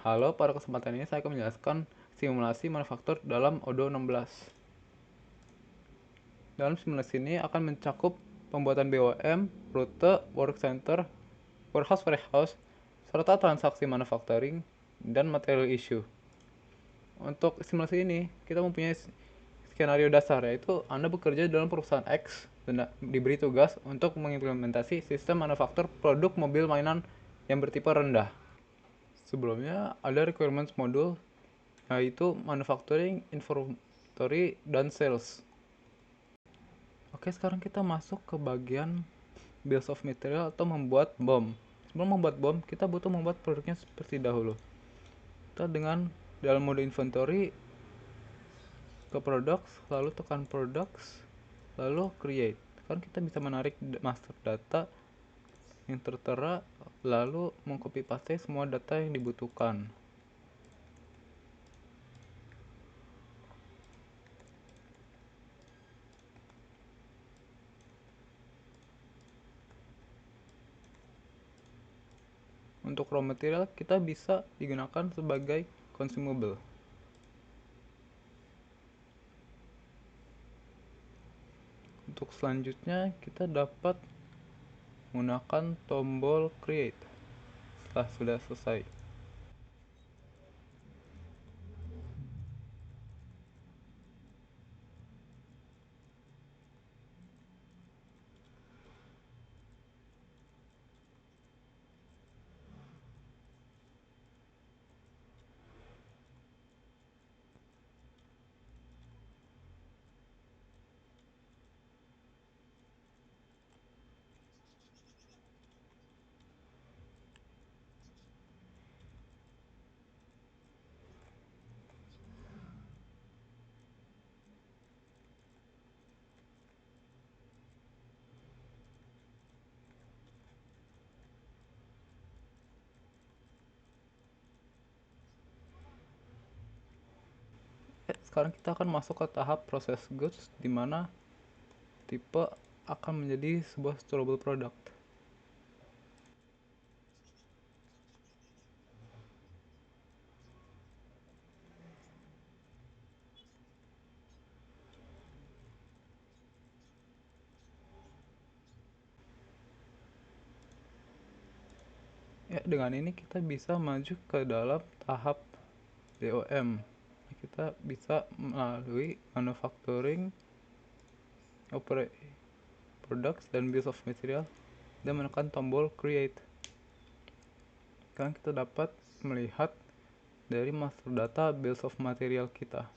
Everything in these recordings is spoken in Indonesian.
Halo, pada kesempatan ini saya akan menjelaskan simulasi manufaktur dalam Odoo 16. Dalam simulasi ini akan mencakup pembuatan BOM, rute, work center, warehouse, serta transaksi manufacturing dan material issue. Untuk simulasi ini, kita mempunyai skenario dasar, yaitu Anda bekerja dalam perusahaan X dan diberi tugas untuk mengimplementasi sistem manufaktur produk mobil mainan yang bertipe rendah. Sebelumnya ada requirements module, yaitu manufacturing, inventory, dan sales. Oke, sekarang kita masuk ke bagian bills of material atau membuat bom. Sebelum membuat bom, kita butuh membuat produknya seperti dahulu. Kita dengan dalam mode inventory ke products, lalu tekan products, lalu create. Kan kita bisa menarik master data yang tertera, lalu mengcopy paste semua data yang dibutuhkan. Untuk raw material, kita bisa digunakan sebagai consumable. Untuk selanjutnya, kita dapat menggunakan tombol create setelah sudah selesai. Sekarang kita akan masuk ke tahap proses goods, di mana tipe akan menjadi sebuah storable product. Ya, dengan ini kita bisa maju ke dalam tahap BOM. Kita bisa melalui manufacturing, products, dan bills of material, dan menekan tombol create. Sekarang kita dapat melihat dari master data bills of material kita.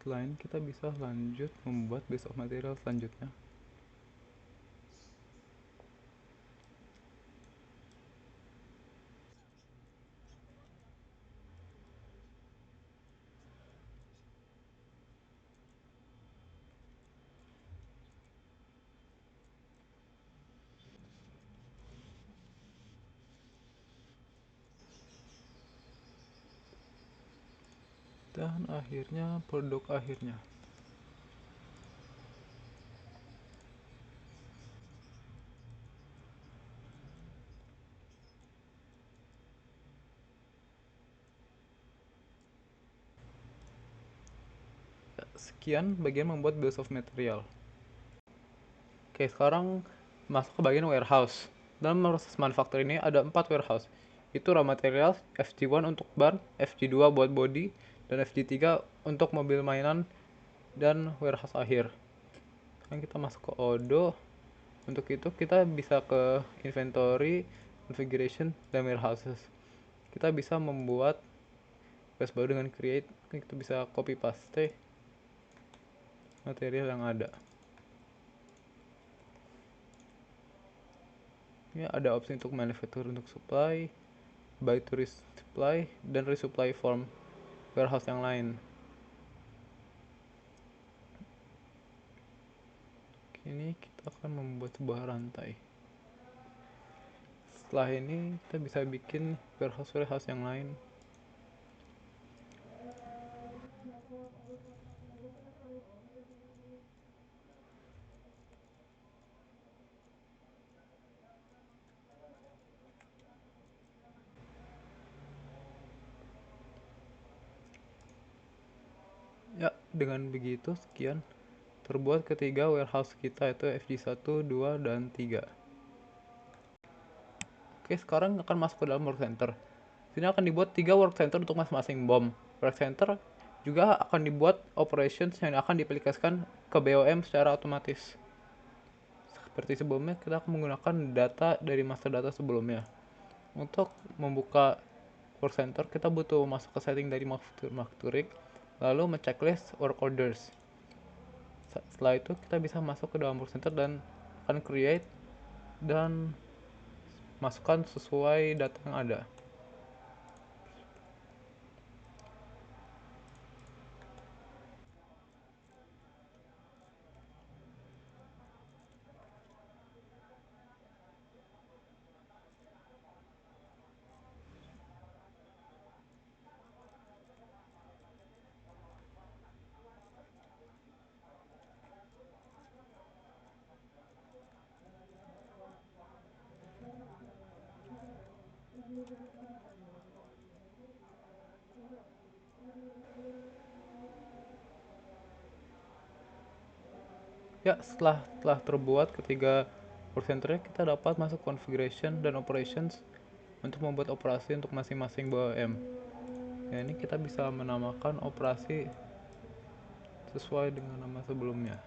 Setelah ini kita bisa lanjut membuat bills of material selanjutnya. Dan akhirnya produk akhirnya. Sekian bagian membuat bills of material. Oke, sekarang masuk ke bagian warehouse. Dalam proses manufaktur ini ada 4 warehouse. Itu raw materials, FG1 untuk ban, FG2 buat body, dan FG3 untuk mobil mainan, dan warehouse akhir. Sekarang kita masuk ke Odoo. Untuk itu kita bisa ke inventory, configuration, dan warehouses. Kita bisa membuat base baru dengan create. Kita bisa copy paste material yang ada. Ya, ada opsi untuk manufacture untuk supply, buy to resupply, dan resupply form warehouse yang lain. Kini kita akan membuat sebuah rantai. Setelah ini kita bisa bikin warehouse yang lain. Ya, dengan begitu sekian terbuat ketiga warehouse kita, yaitu FG1, 2, dan 3. Oke, sekarang akan masuk ke dalam work center. Sini akan dibuat 3 work center untuk masing-masing BOM. Work center juga akan dibuat operations yang akan diaplikasikan ke BOM secara otomatis. Seperti sebelumnya, kita akan menggunakan data dari master data sebelumnya. Untuk membuka work center, kita butuh masuk ke setting dari Makturik, lalu checklist work orders. Setelah itu kita bisa masuk ke dalam work center dan akan create dan masukkan sesuai data yang ada. Ya, setelah terbuat ketiga work center, kita dapat masuk configuration dan operations untuk membuat operasi untuk masing-masing BOM. Ya, ini kita bisa menamakan operasi sesuai dengan nama sebelumnya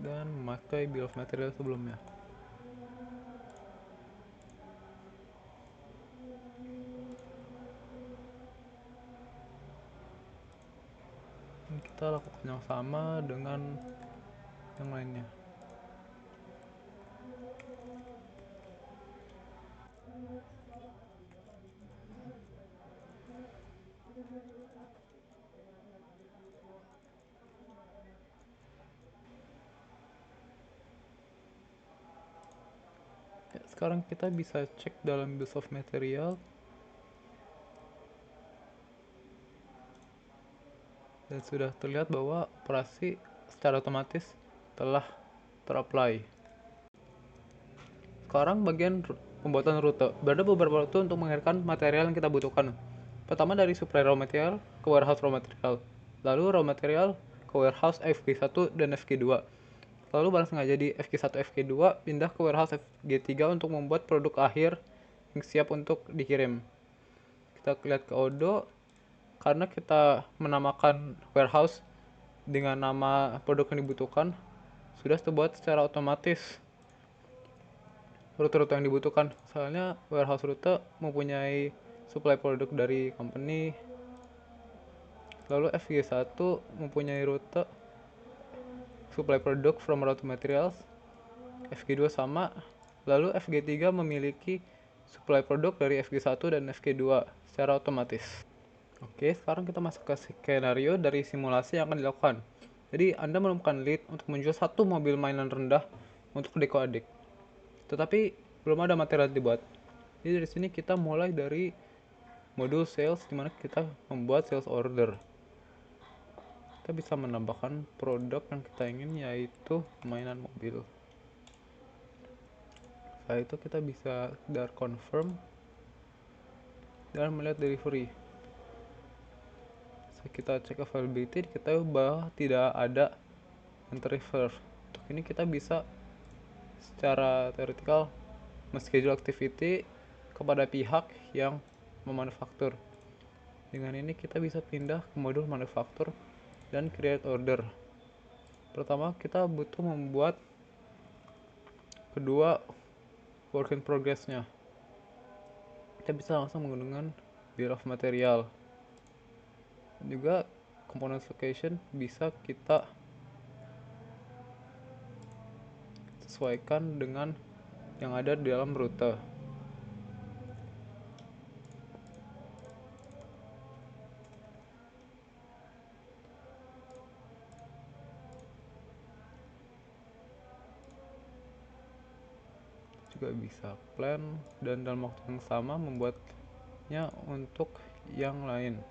dan memakai bill of material sebelumnya. Ini kita lakukan yang sama dengan yang lainnya. Ya, sekarang kita bisa cek dalam bill of material dan sudah terlihat bahwa operasi secara otomatis telah terapply. Sekarang bagian pembuatan rute. Berada beberapa rute untuk mengirimkan material yang kita butuhkan. Pertama dari supply raw material ke warehouse raw material. Lalu raw material ke warehouse FG1 dan FG2. Lalu barang sengaja di FG1 FG2 pindah ke warehouse FG3 untuk membuat produk akhir yang siap untuk dikirim. Kita lihat ke Odo, karena kita menamakan warehouse dengan nama produk yang dibutuhkan, sudah terbuat secara otomatis rute-rute yang dibutuhkan. Soalnya warehouse rute mempunyai supply produk dari company, lalu FG1 mempunyai rute supply produk from raw materials, FG2 sama, lalu FG3 memiliki supply produk dari FG1 dan FG2 secara otomatis. Oke, sekarang kita masuk ke skenario dari simulasi yang akan dilakukan. Jadi, Anda menemukan lead untuk menjual satu mobil mainan rendah untuk Deko Adik. Tetapi, belum ada material dibuat. Jadi, dari sini kita mulai dari modul sales, di mana kita membuat sales order. Kita bisa menambahkan produk yang kita ingin, yaitu mainan mobil. Setelah itu kita bisa dar confirm dan melihat delivery. Kita cek availability, kita bahwa tidak ada yang terreserve. Untuk ini kita bisa secara teoretikal men-schedule activity kepada pihak yang memanufaktur. Dengan ini kita bisa pindah ke modul manufaktur dan create order. Pertama kita butuh membuat kedua work in progress-nya. Kita bisa langsung menggunakan bill of material. Juga component location bisa kita sesuaikan dengan yang ada di dalam rute. juga bisa plan dan dalam waktu yang sama membuatnya untuk yang lain.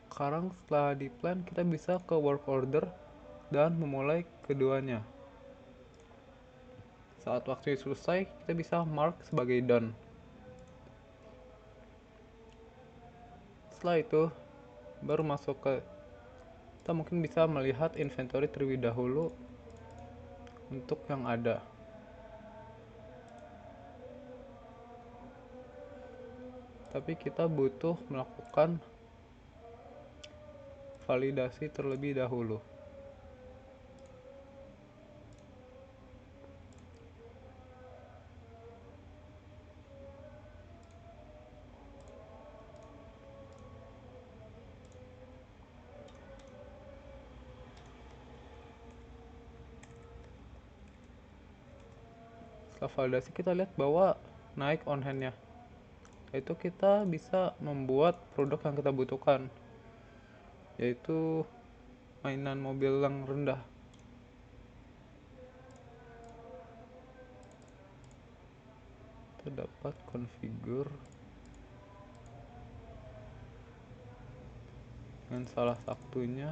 Sekarang setelah di plan, kita bisa ke work order dan memulai keduanya. Saat waktunya selesai, kita bisa mark sebagai done. Setelah itu, baru masuk ke, kita mungkin bisa melihat inventory terlebih dahulu untuk yang ada. Tapi kita butuh melakukan validasi terlebih dahulu. Setelah validasi, kita lihat bahwa naik on hand-nya. Yaitu kita bisa membuat produk yang kita butuhkan, yaitu mainan mobil yang rendah. Kita dapat configure dengan salah satunya,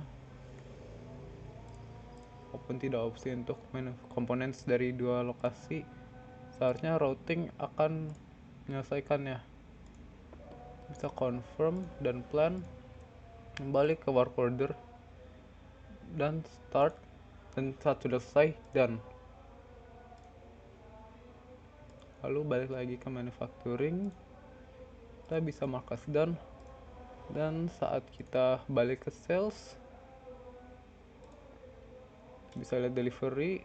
walaupun tidak opsi untuk komponen dari dua lokasi, seharusnya routing akan menyelesaikannya. Bisa confirm dan plan, kembali ke work order dan start, dan saat sudah selesai done. Lalu balik lagi ke manufacturing, kita bisa mark as done, dan saat kita balik ke sales, bisa lihat delivery.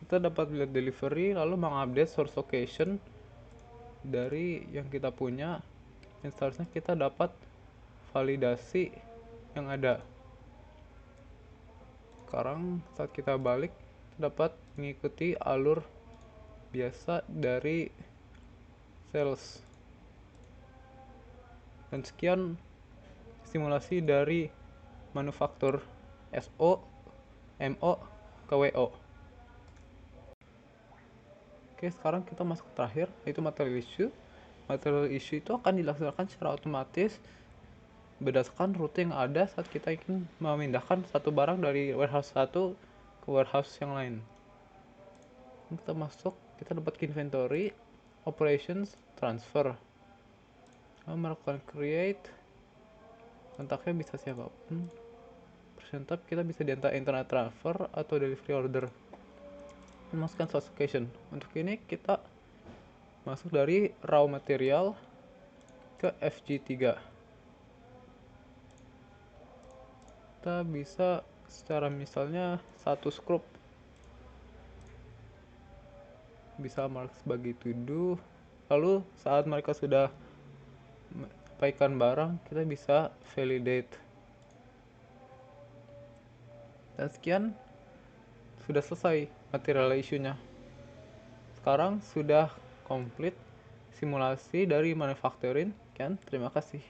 Kita dapat lihat delivery, lalu mengupdate source location dari yang kita punya, dan seharusnya kita dapat validasi yang ada. Sekarang saat kita balik, kita dapat mengikuti alur biasa dari sales. Dan sekian simulasi dari manufaktur SO, MO, ke WO. Oke, sekarang kita masuk ke terakhir, yaitu material issue. Material issue itu akan dilaksanakan secara otomatis berdasarkan rute yang ada saat kita ingin memindahkan satu barang dari warehouse satu ke warehouse yang lain. Kita masuk, kita dapat ke inventory, operations, transfer. Lalu melakukan create, kontaknya bisa siapapun. Percentap kita bisa diantar internet transfer atau delivery order. Masukkan source location. Untuk ini kita masuk dari raw material ke FG3. Kita bisa secara misalnya satu scoop bisa mark sebagai to do. Lalu saat mereka sudah menyampaikan barang, kita bisa validate. Dan sekian, sudah selesai material issue-nya. Sekarang sudah komplit simulasi dari manufacturing kan. Terima kasih.